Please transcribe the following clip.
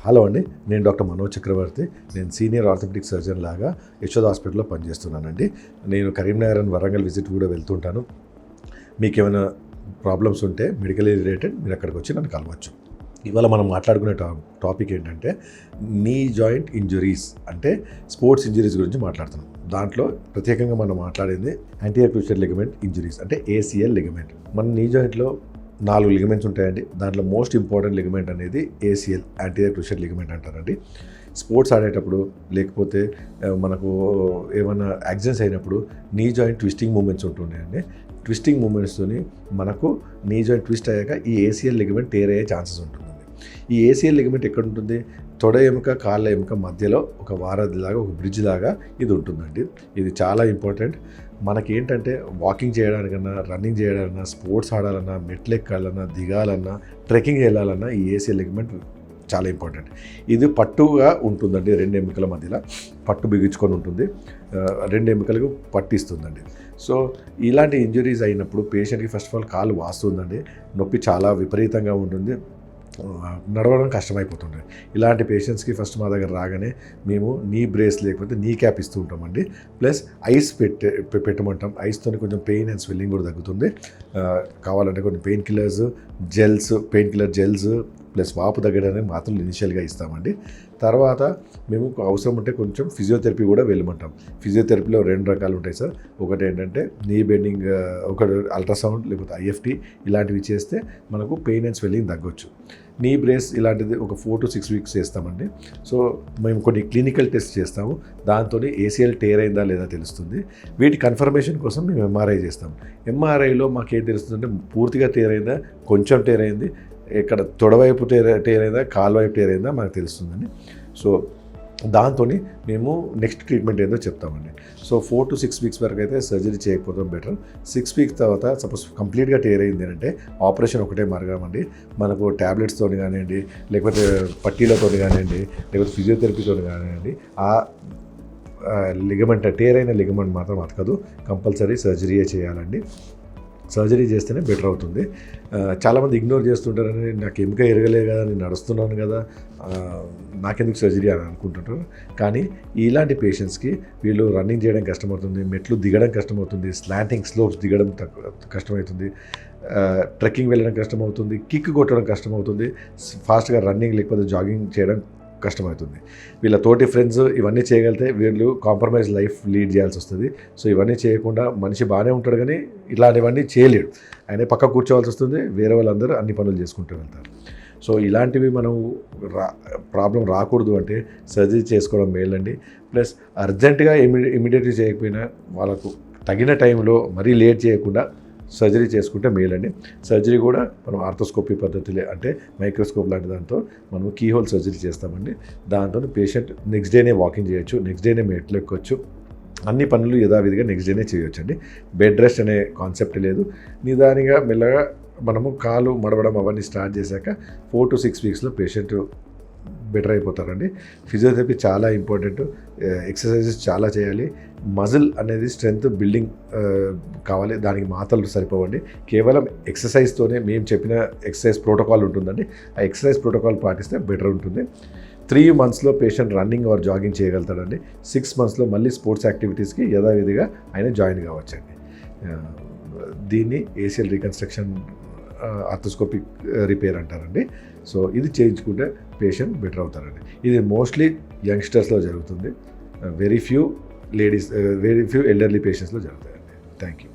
Hello అండి, నేను doctor Manoj చక్రవర్తి. నేను సీనియర్ ఆర్థోపెడిక్ సర్జన్ లాగా యశోద హాస్పిటల్లో పనిచేస్తున్నానండి. నేను కరీంనగర్ అండ్ వరంగల్ విజిట్ కూడా వెళ్తుంటాను. మీకు ఏమైనా ప్రాబ్లమ్స్ ఉంటే మెడికల్ రిలేటెడ్ మీరు అక్కడికి వచ్చి నన్ను కలవచ్చు. ఇవాళ మనం మాట్లాడుకునే టాపిక్ ఏంటంటే నీ జాయింట్ ఇంజురీస్, అంటే స్పోర్ట్స్ ఇంజురీస్ గురించి మాట్లాడుతున్నాం. దాంట్లో ప్రత్యేకంగా మనం మాట్లాడింది యాంటీరియర్ క్రూషియల్ లిగమెంట్ ఇంజురీస్, అంటే ACL లిగమెంట్. మన నీ జాయింట్లో 4 లిగమెంట్స్ ఉంటాయండి. దాంట్లో మోస్ట్ ఇంపార్టెంట్ లిగమెంట్ అనేది ACL, యాంటీరియర్ క్రూషియల్ లిగమెంట్ అంటారండి. స్పోర్ట్స్ ఆడేటప్పుడు లేకపోతే మనకు ఏమైనా యాక్సిడెంట్స్ అయినప్పుడు నీ జాయింట్ ట్విస్టింగ్ మూమెంట్స్ ఉంటున్నాయండి. ట్విస్టింగ్ మూమెంట్స్తోని మనకు నీ జాయింట్ ట్విస్ట్ అయ్యాక ఈ ACL లిగమెంట్ టేర్ అయ్యే ఛాన్సెస్ ఉంటుందండి. ఈ ACL లిగమెంట్ ఎక్కడ ఉంటుంది? తొడ ఎముక, కాళ్ళ ఎముక మధ్యలో ఒక వారధిలాగా, ఒక బ్రిడ్జ్ లాగా ఇది ఉంటుందండి. ఇది చాలా ఇంపార్టెంట్. మనకి ఏంటంటే వాకింగ్ చేయడానికన్నా, రన్నింగ్ చేయడాలన్నా, స్పోర్ట్స్ ఆడాలన్నా, మెట్లు ఎక్కాలన్నా, దిగాలన్నా, ట్రెక్కింగ్ వెళ్ళాలన్నా ఈ ACL లిగమెంట్ చాలా ఇంపార్టెంట్. ఇది పట్టుగా ఉంటుందండి. 2 ఎముకల మధ్యలో పట్టు బిగించుకొని ఉంటుంది. 2 ఎముకలకు పట్టిస్తుందండి. సో ఇలాంటి ఇంజురీస్ అయినప్పుడు పేషెంట్కి ఫస్ట్ ఆఫ్ ఆల్ కాలు వాస్తుందండి. నొప్పి చాలా విపరీతంగా ఉంటుంది. నడవడం కష్టమైపోతుంది. ఇలాంటి పేషెంట్స్కి ఫస్ట్ మా దగ్గర రాగానే మేము నీ బ్రేస్ లేకపోతే నీ క్యాప్ ఇస్తూ ఉంటామండి. Plus ice పెట్టమంటాం. ఐస్తో కొంచెం పెయిన్ అండ్ స్వెల్లింగ్ కూడా తగ్గుతుంది. కావాలంటే కొన్ని పెయిన్ కిల్లర్ జెల్స్ ప్లస్ వాపు తగ్గడానికి మాత్రలు ఇనిషియల్గా ఇస్తామండి. తర్వాత మేము అవసరం ఉంటే కొంచెం ఫిజియోథెరపీ కూడా వెళ్ళమంటాం. ఫిజియోథెరపీలో 2 రకాలు ఉంటాయి సార్. ఒకటి ఏంటంటే నీ బెండింగ్, ఒకటి అల్ట్రాసౌండ్ లేకపోతే IFT ఇలాంటివి చేస్తే మనకు పెయిన్ అండ్ స్వెల్లింగ్ తగ్గొచ్చు. నీ బ్రేస్ ఇలాంటిది ఒక 4 to 6 వీక్స్ చేస్తామండి. సో మేము కొన్ని క్లినికల్ టెస్ట్ చేస్తాము. దాంతో ACL టేర్ అయిందా లేదా తెలుస్తుంది. వీటి కన్ఫర్మేషన్ కోసం మేము MRI చేస్తాం. MRIలో మాకేం తెలుస్తుందంటే పూర్తిగా టేర్ అయిందా, కొంచెం టేర్ అయింది, ఇక్కడ తొడవైపు టేర్ అయిందా, కాలువైపు టేర్ అయిందా మనకు తెలుస్తుందండి. సో దాంతో మేము నెక్స్ట్ ట్రీట్మెంట్ ఏందో చెప్తామండి. సో 4 to 6 వీక్స్ వరకు అయితే సర్జరీ చేయకపోవడం బెటర్. 6 వీక్స్ తర్వాత సపోజ్ కంప్లీట్గా టేర్ అయింది అంటే ఆపరేషన్ ఒకటే మార్గం అండి. మనకు ట్యాబ్లెట్స్తో కానివ్వండి, లేకపోతే పట్టీలతో కానివ్వండి, లేకపోతే ఫిజియోథెరపీతో కానివ్వండి, ఆ లిగమెంట్ టేర్ అయిన లిగమెంట్ మాత్రం అతకదు. కంపల్సరీ సర్జరీయే చేయాలండి. సర్జరీ చేస్తేనే బెటర్ అవుతుంది. చాలామంది ఇగ్నోర్ చేస్తుంటారని, నాకు ఎముక ఎరగలే కదా, నేను నడుస్తున్నాను కదా, నాకెందుకు సర్జరీ అని అనుకుంటుంటారు. కానీ ఇలాంటి పేషెంట్స్కి వీళ్ళు రన్నింగ్ చేయడం కష్టమవుతుంది, మెట్లు దిగడం కష్టమవుతుంది, స్లాంటింగ్ స్లోప్స్ దిగడం కష్టమవుతుంది, ట్రెక్కింగ్ వెళ్ళడం కష్టమవుతుంది, కిక్ కొట్టడం కష్టమవుతుంది, ఫాస్ట్గా రన్నింగ్ లేకపోతే జాగింగ్ చేయడం కష్టమవుతుంది. వీళ్ళ తోటి ఫ్రెండ్స్ ఇవన్నీ చేయగలిగితే వీళ్ళు కాంప్రమైజ్ లైఫ్ లీడ్ చేయాల్సి వస్తుంది. సో ఇవన్నీ చేయకుండా మనిషి బాగానే ఉంటాడు కానీ ఇలాంటివన్నీ చేయలేడు. ఆయన పక్క కూర్చోవాల్సి వస్తుంది. వేరే వాళ్ళందరూ అన్ని పనులు చేసుకుంటూ వెళ్తారు. సో ఇలాంటివి మనం ప్రాబ్లం రాకూడదు అంటే సర్జరీ చేసుకోవడం మేలండి. ప్లస్ అర్జెంటుగా ఇమీడియట్గా చేయకపోయినా వాళ్ళకు తగిన టైంలో మరీ లేట్ చేయకుండా సర్జరీ చేసుకుంటే మేలండి. సర్జరీ కూడా మనం ఆర్థోస్కోపీ పద్ధతిలో, అంటే మైక్రోస్కోప్ లాంటి దాంతో మనం కీహోల్ సర్జరీ చేస్తామండి. దాంతో పేషెంట్ నెక్స్ట్ డేనే వాకింగ్ చేయొచ్చు, నెక్స్ట్ డేనే మెట్లు ఎక్కొచ్చు, అన్ని పనులు యథావిధిగా నెక్స్ట్ డేనే చేయొచ్చు అండి. బెడ్ రెస్ట్ అనే కాన్సెప్ట్ లేదు. నిదానిగా మెల్లగా మనము కాలు మడవడం అవన్నీ స్టార్ట్ చేశాక 4 to 6 వీక్స్లో పేషెంట్ బెటర్ అయిపోతారండి. ఫిజియోథెరపీ చాలా ఇంపార్టెంట్. ఎక్సర్సైజెస్ చాలా చేయాలి. మజిల్ అనేది స్ట్రెంగ్త్ బిల్డింగ్ కావాలి. దానికి మాత్రలు సరిపోవండి. కేవలం ఎక్సర్సైజ్తోనే మేము చెప్పిన ఎక్సర్సైజ్ ప్రోటోకాల్ ఉంటుందండి. ఆ ఎక్సర్సైజ్ ప్రోటోకాల్ పాటిస్తే బెటర్ ఉంటుంది. 3 monthsలో పేషెంట్ రన్నింగ్ ఆర్ జాగింగ్ చేయగలుగుతాడండి. 6 monthsలో మళ్ళీ స్పోర్ట్స్ యాక్టివిటీస్కి యథావిధిగా ఆయన జాయిన్ కావచ్చండి. దీన్ని ACL రీకన్స్ట్రక్షన్, ఆర్థోస్కోపిక్ రిపేర్ అంటారండి. సో ఇది చేయించుకుంటే పేషెంట్ బెటర్ అవుతారండి. ఇది మోస్ట్లీ యంగ్స్టర్స్లో జరుగుతుంది. వెరీ ఫ్యూ ఎల్డర్లీ పేషెంట్స్లో జరుగుతాయండి. Thank you.